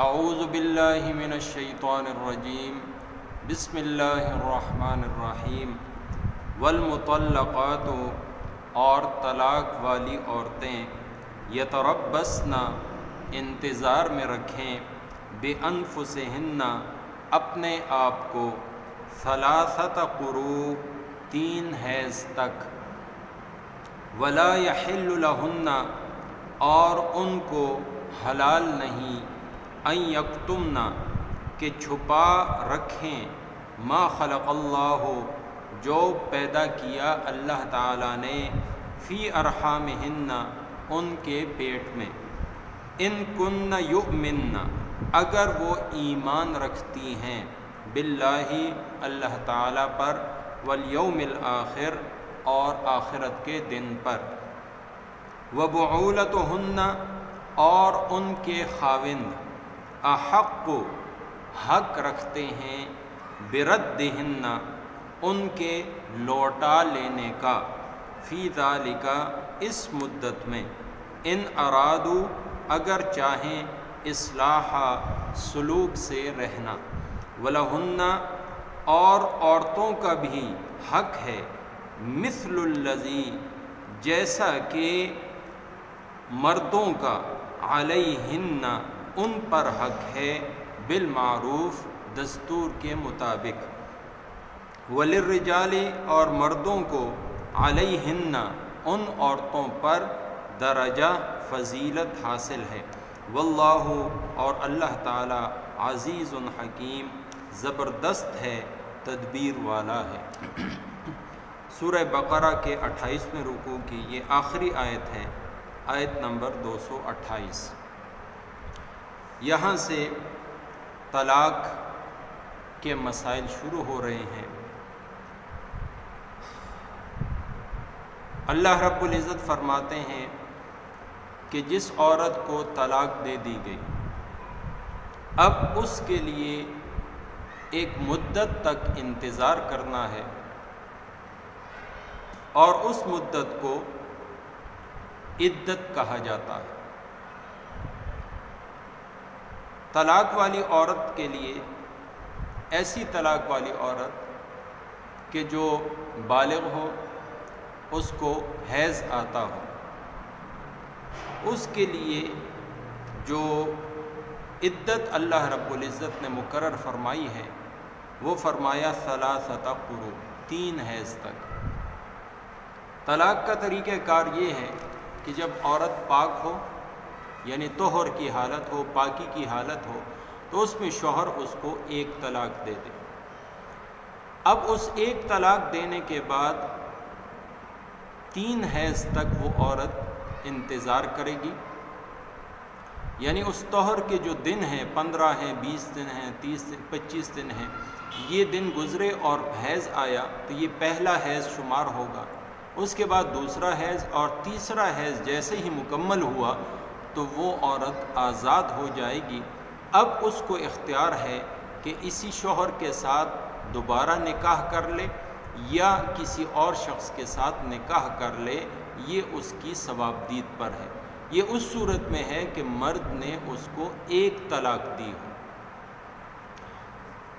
اعوذ باللہ من الشیطان الرجیم بسم اللہ الرحمن الرحیم والمطلقات اور طلاق والی عورتیں یتربصن انتظار میں رکھیں بانفسہن اپنے آپ کو ثلاثۃ قروء 3 حیض تک ولا یحل لہن اور ان کو حلال نہیں ان یکتمن کہ چھپا رکھیں ما خلق اللہ جو پیدا کیا اللہ تعالیٰ نے فی ارحامہن ان کے پیٹ میں ان کن یؤمن اگر وہ ایمان رکھتی ہیں باللہ اللہ تعالیٰ پر والیوم الآخر اور آخرت کے دن پر وبعولتہن اور ان کے خاوند احق حق رکھتے ہیں بردہن ان کے لوٹا لینے کا فی ذالک اس مدت میں ان ارادو اگر چاہیں اصلاح سلوک سے رہنا ولہن اور عورتوں کا بھی حق ہے مثل الذی جیسا کہ مردوں کا علیہن ان پر حق ہے بالمعروف دستور کے مطابق وللرجال اور مردوں کو علیہن ان عورتوں پر درجہ فضیلت حاصل ہے واللہ اور اللہ تعالی عزیز حکیم زبردست ہے تدبیر والا ہے۔ سورہ بقرہ کے 28ویں رکوع کی یہ آخری آیت ہے، آیت نمبر 228۔ یہاں سے طلاق کے مسائل شروع ہو رہے ہیں۔ اللہ رب العزت فرماتے ہیں کہ جس عورت کو طلاق دے دی گئی اب اس کے لیے ایک مدت تک انتظار کرنا ہے اور اس مدت کو عدت کہا جاتا ہے۔ طلاق والی عورت کے لیے ایسی طلاق والی عورت کہ جو بالغ ہو، اس کو حیض آتا ہو، اس کے لیے جو عدت اللہ رب العزت نے مقرر فرمائی ہے وہ فرمایا ثلاثۃ قروء 3 حیض تک۔ طلاق کا طریقہ کار یہ ہے کہ جب عورت پاک ہو یعنی طہر کی حالت ہو، پاکی کی حالت ہو، تو اس میں شوہر اس کو 1 طلاق دے دے۔ اب اس 1 طلاق دینے کے بعد 3 حیض تک وہ عورت انتظار کرے گی، یعنی اس طہر کے جو دن ہیں 15 ہیں، 20 دن ہیں، 30 دن، 25 دن ہیں، یہ دن گزرے اور حیض آیا تو یہ پہلا حیض شمار ہوگا، اس کے بعد دوسرا حیض اور تیسرا حیض جیسے ہی مکمل ہوا تو وہ عورت آزاد ہو جائے گی۔ اب اس کو اختیار ہے کہ اسی شوہر کے ساتھ دوبارہ نکاح کر لے یا کسی اور شخص کے ساتھ نکاح کر لے، یہ اس کی ثوابدید پر ہے۔ یہ اس صورت میں ہے کہ مرد نے اس کو 1 طلاق دی ہو۔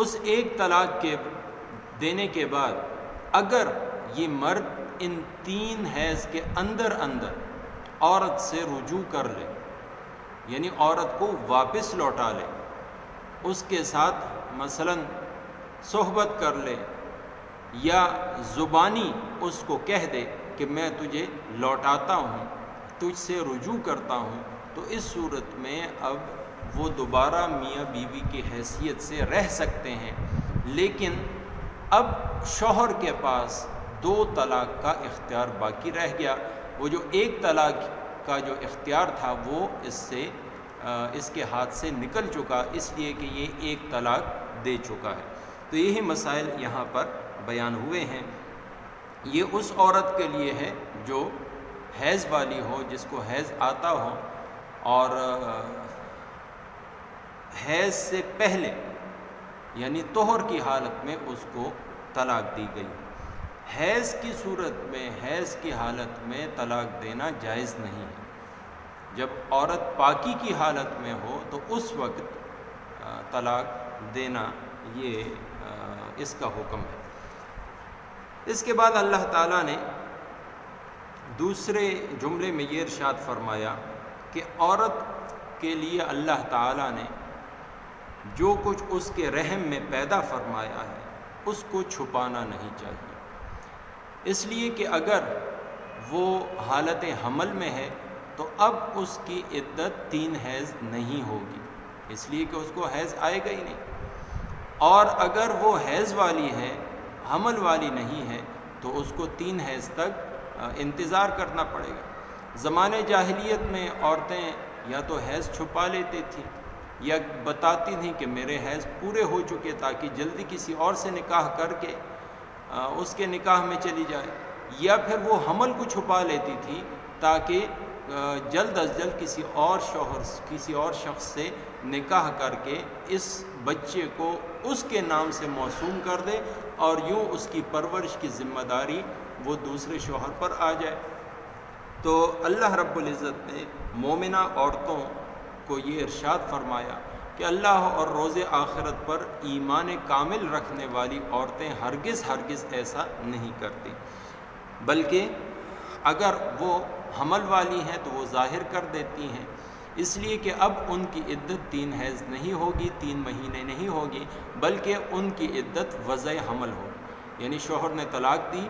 اس 1 طلاق کے دینے کے بعد اگر یہ مرد ان 3 حیض کے اندر عورت سے رجوع کر لے، یعنی عورت کو واپس لوٹا لے، اس کے ساتھ مثلا صحبت کر لے یا زبانی اس کو کہہ دے کہ میں تجھے لوٹاتا ہوں، تجھ سے رجوع کرتا ہوں، تو اس صورت میں اب وہ دوبارہ میاں بیوی کی حیثیت سے رہ سکتے ہیں، لیکن اب شوہر کے پاس 2 طلاق کا اختیار باقی رہ گیا۔ وہ جو 1 طلاق کا جو اختیار تھا وہ اس کے ہاتھ سے نکل چکا، اس لیے کہ یہ 1 طلاق دے چکا ہے۔ تو یہی مسائل یہاں پر بیان ہوئے ہیں۔ یہ اس عورت کے لیے ہے جو حیض والی ہو، جس کو حیض آتا ہو اور حیض سے پہلے یعنی طہر کی حالت میں اس کو طلاق دی گئی۔ حیض کی صورت میں، حیض کی حالت میں طلاق دینا جائز نہیں ہے۔ جب عورت پاکی کی حالت میں ہو تو اس وقت طلاق دینا یہ اس کا حکم ہے۔ اس کے بعد اللہ تعالیٰ نے دوسرے جملے میں یہ ارشاد فرمایا کہ عورت کے لیے اللہ تعالیٰ نے جو کچھ اس کے رحم میں پیدا فرمایا ہے اس کو چھپانا نہیں چاہیے، اس لیے کہ اگر وہ حالت حمل میں ہے تو اب اس کی عدت 3 حیض نہیں ہوگی، اس لیے کہ اس کو حیض آئے گا ہی نہیں، اور اگر وہ حیض والی ہے حمل والی نہیں ہے تو اس کو 3 حیض تک انتظار کرنا پڑے گا۔ زمانے جاہلیت میں عورتیں یا تو حیض چھپا لیتی تھیں یا بتاتی تھیں کہ میرے حیض پورے ہو چکے تاکہ جلدی کسی اور سے نکاح کر کے اس کے نکاح میں چلی جائے، یا پھر وہ حمل کو چھپا لیتی تھی تاکہ جلد از جلد کسی اور شخص سے نکاح کر کے اس بچے کو اس کے نام سے موسوم کر دے اور یوں اس کی پرورش کی ذمہ داری وہ دوسرے شوہر پر آ جائے۔ تو اللہ رب العزت نے مومنہ عورتوں کو یہ ارشاد فرمایا کہ اللہ اور روز آخرت پر ایمان کامل رکھنے والی عورتیں ہرگز ایسا نہیں کرتی، بلکہ اگر وہ حمل والی ہیں تو وہ ظاہر کر دیتی ہیں، اس لیے کہ اب ان کی عدت 3 حیض نہیں ہوگی، 3 مہینے نہیں ہوگی، بلکہ ان کی عدت وضع حمل ہوگی، یعنی شوہر نے طلاق دی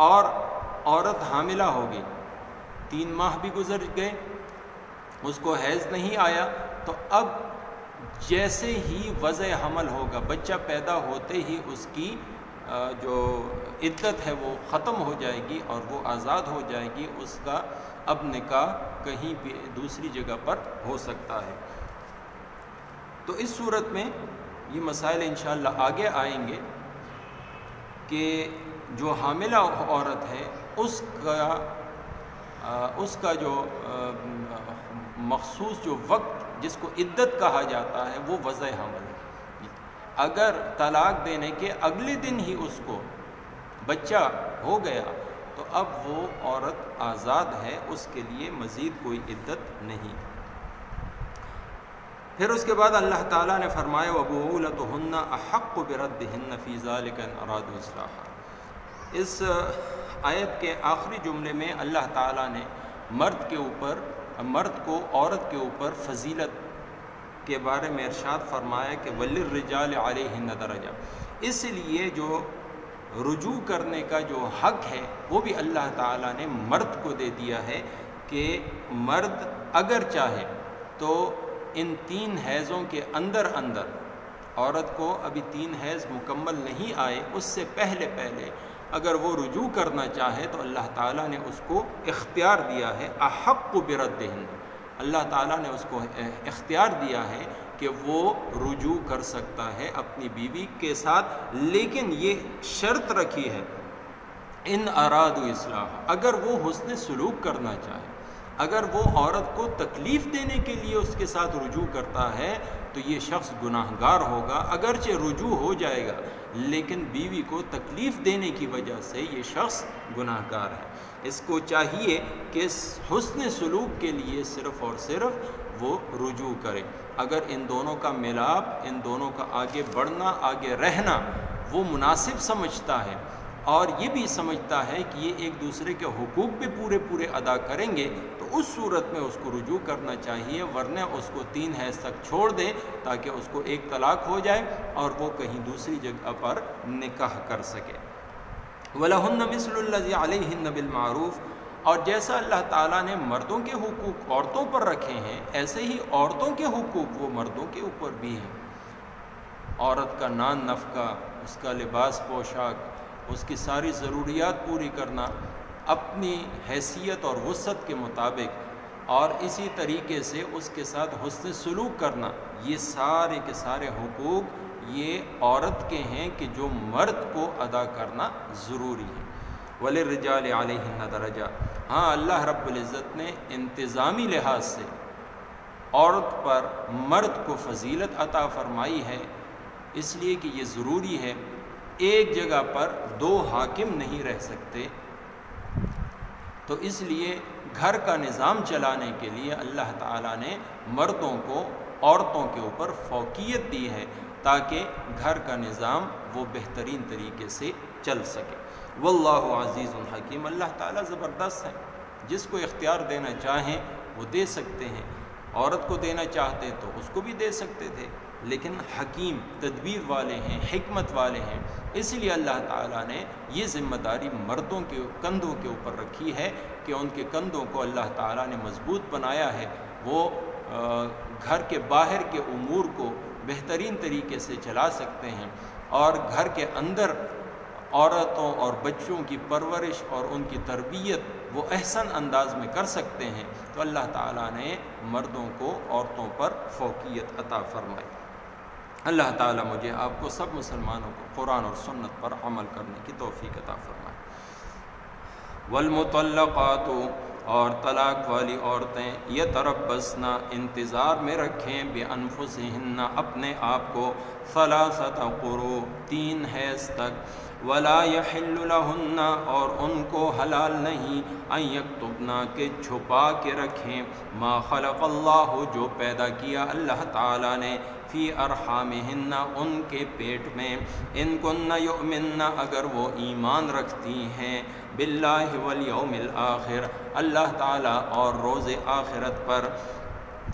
اور عورت حاملہ ہو گئی، 3 ماہ بھی گزر گئے، اس کو حیض نہیں آیا، تو اب جیسے ہی وضع حمل ہوگا، بچہ پیدا ہوتے ہی اس کی جو عدت ہے وہ ختم ہو جائے گی اور وہ آزاد ہو جائے گی، اس کا اب نکاح کہیں بھی دوسری جگہ پر ہو سکتا ہے۔ تو اس صورت میں یہ مسائل انشاءاللہ آگے آئیں گے کہ جو حاملہ عورت ہے اس کا جو مخصوص جو وقت جس کو عدت کہا جاتا ہے وہ وضع حمل ہے۔ اگر طلاق دینے کے اگلے دن ہی اس کو بچہ ہو گیا تو اب وہ عورت آزاد ہے، اس کے لیے مزید کوئی عدت نہیں۔ پھر اس کے بعد اللہ تعالیٰ نے فرمایا وَبُعُولَتُهُنَّ أَحَقُّ بِرَدِّهِنَّ فِي ذَلِكَ إِنْ أَرَادُوا إِصْلَاحًا۔ اس آیت کے آخری جملے میں اللہ تعالیٰ نے مرد کو عورت کے اوپر فضیلت کے بارے میں ارشاد فرمایا کہ وَلِلرِّجَالِ عَلَيْهِنَّ دَرَجَةٌ، اس لیے جو رجوع کرنے کا جو حق ہے وہ بھی اللہ تعالیٰ نے مرد کو دے دیا ہے کہ مرد اگر چاہے تو ان 3 حیضوں کے اندر عورت کو ابھی 3 حیض مکمل نہیں آئے، اس سے پہلے اگر وہ رجوع کرنا چاہے تو اللہ تعالیٰ نے اس کو اختیار دیا ہے، احق بردہن، اللہ تعالیٰ نے اس کو اختیار دیا ہے کہ وہ رجوع کر سکتا ہے اپنی بیوی کے ساتھ، لیکن یہ شرط رکھی ہے ان ارادوا اصلاح، اگر وہ حسن سلوک کرنا چاہے، اگر وہ عورت کو تکلیف دینے کے لیے اس کے ساتھ رجوع کرتا ہے تو یہ شخص گناہ گار ہوگا، اگرچہ رجوع ہو جائے گا لیکن بیوی کو تکلیف دینے کی وجہ سے یہ شخص گناہ گار ہے۔ اس کو چاہیے کہ حسن سلوک کے لیے صرف اور صرف وہ رجوع کرے۔ اگر ان دونوں کا ملاپ، ان دونوں کا آگے بڑھنا، آگے رہنا وہ مناسب سمجھتا ہے اور یہ بھی سمجھتا ہے کہ یہ ایک دوسرے کے حقوق بھی پورے ادا کریں گے تو اس صورت میں اس کو رجوع کرنا چاہیے، ورنہ اس کو 3 حیض تک چھوڑ دیں تاکہ اس کو ایک طلاق ہو جائے اور وہ کہیں دوسری جگہ پر نکاح کر سکے۔ وَلَهُنَّ مِثْلُ الَّذِي عَلَيْهِنَّ بِالْمَعْرُوفِ، اور جیسا اللہ تعالیٰ نے مردوں کے حقوق عورتوں پر رکھے ہیں ایسے ہی عورتوں کے حقوق وہ مردوں کے اوپر بھی ہیں۔ عورت کا نان نفقہ، اس کا لباس پوشاک، اس کی ساری ضروریات پوری کرنا اپنی حیثیت اور وسعت کے مطابق، اور اسی طریقے سے اس کے ساتھ حسن سلوک کرنا، یہ سارے کے سارے حقوق یہ عورت کے ہیں کہ جو مرد کو ادا کرنا ضروری ہے۔ وَلِلرِّجَالِ عَلَيْهِنَّ دَرَجَةٌ، ہاں اللہ رب العزت نے انتظامی لحاظ سے عورت پر مرد کو فضیلت عطا فرمائی ہے، اس لیے کہ یہ ضروری ہے، ایک جگہ پر 2 حاکم نہیں رہ سکتے، تو اس لیے گھر کا نظام چلانے کے لیے اللہ تعالیٰ نے مردوں کو عورتوں کے اوپر فوقیت دی ہے تاکہ گھر کا نظام وہ بہترین طریقے سے چل سکے۔ واللہ عزیز الحکیم، اللہ تعالیٰ زبردست ہے، جس کو اختیار دینا چاہیں وہ دے سکتے ہیں، عورت کو دینا چاہتے تو اس کو بھی دے سکتے تھے، لیکن حکیم تدبیر والے ہیں، حکمت والے ہیں، اس لیے اللہ تعالیٰ نے یہ ذمہ داری مردوں کے کندھوں کے اوپر رکھی ہے کہ ان کے کندھوں کو اللہ تعالیٰ نے مضبوط بنایا ہے، وہ گھر کے باہر کے امور کو بہترین طریقے سے چلا سکتے ہیں، اور گھر کے اندر عورتوں اور بچوں کی پرورش اور ان کی تربیت وہ احسن انداز میں کر سکتے ہیں۔ تو اللہ تعالیٰ نے مردوں کو عورتوں پر فوقیت عطا فرمائی۔ اللہ تعالیٰ مجھے آپ کو سب مسلمانوں کو قرآن اور سنت پر عمل کرنے کی توفیق عطا فرمائے۔ والمطلقات، اور طلاق والی عورتیں، یتربصن، انتظار میں رکھیں، بانفسہن، اپنے آپ کو، ثلاثۃ قروء، 3 حیض تک، ولا یحل لہن، اور ان کو حلال نہیں، ان یکتبن، کہ چھپا کے رکھیں، ما خلق اللہ، جو پیدا کیا اللہ تعالیٰ نے، فی ارحامہن، ان کے پیٹ میں، ان کن یؤمن، اگر وہ ایمان رکھتی ہیں، باللہ والیوم الآخر، اللہ تعالیٰ اور روز آخرت پر،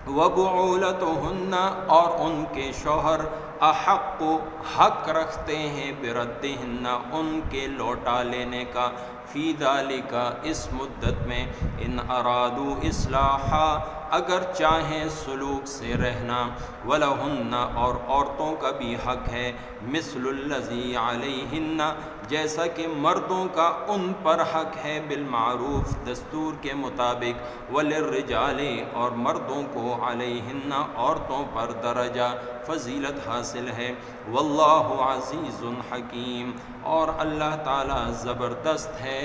وبعولتہن، اور ان کے شوہر، احق، حق رکھتے ہیں، بردہن، ان کے لوٹا لینے کا، فی ذالک، اس مدت میں، ان ارادو اصلاحا، اگر چاہیں سلوک سے رہنا، ولہن، اور عورتوں کا بھی حق ہے، مثل الذی علیہن، جیسا کہ مردوں کا ان پر حق ہے، بالمعروف، دستور کے مطابق، وللرجال، اور مردوں کو، علیہن، عورتوں پر، درجہ، فضیلت حاصل ہے، واللہ عزیز حکیم، اور اللہ تعالیٰ زبردست ہے،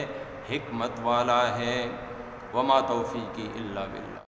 حکمت والا ہے۔ وما توفیقی الا باللہ۔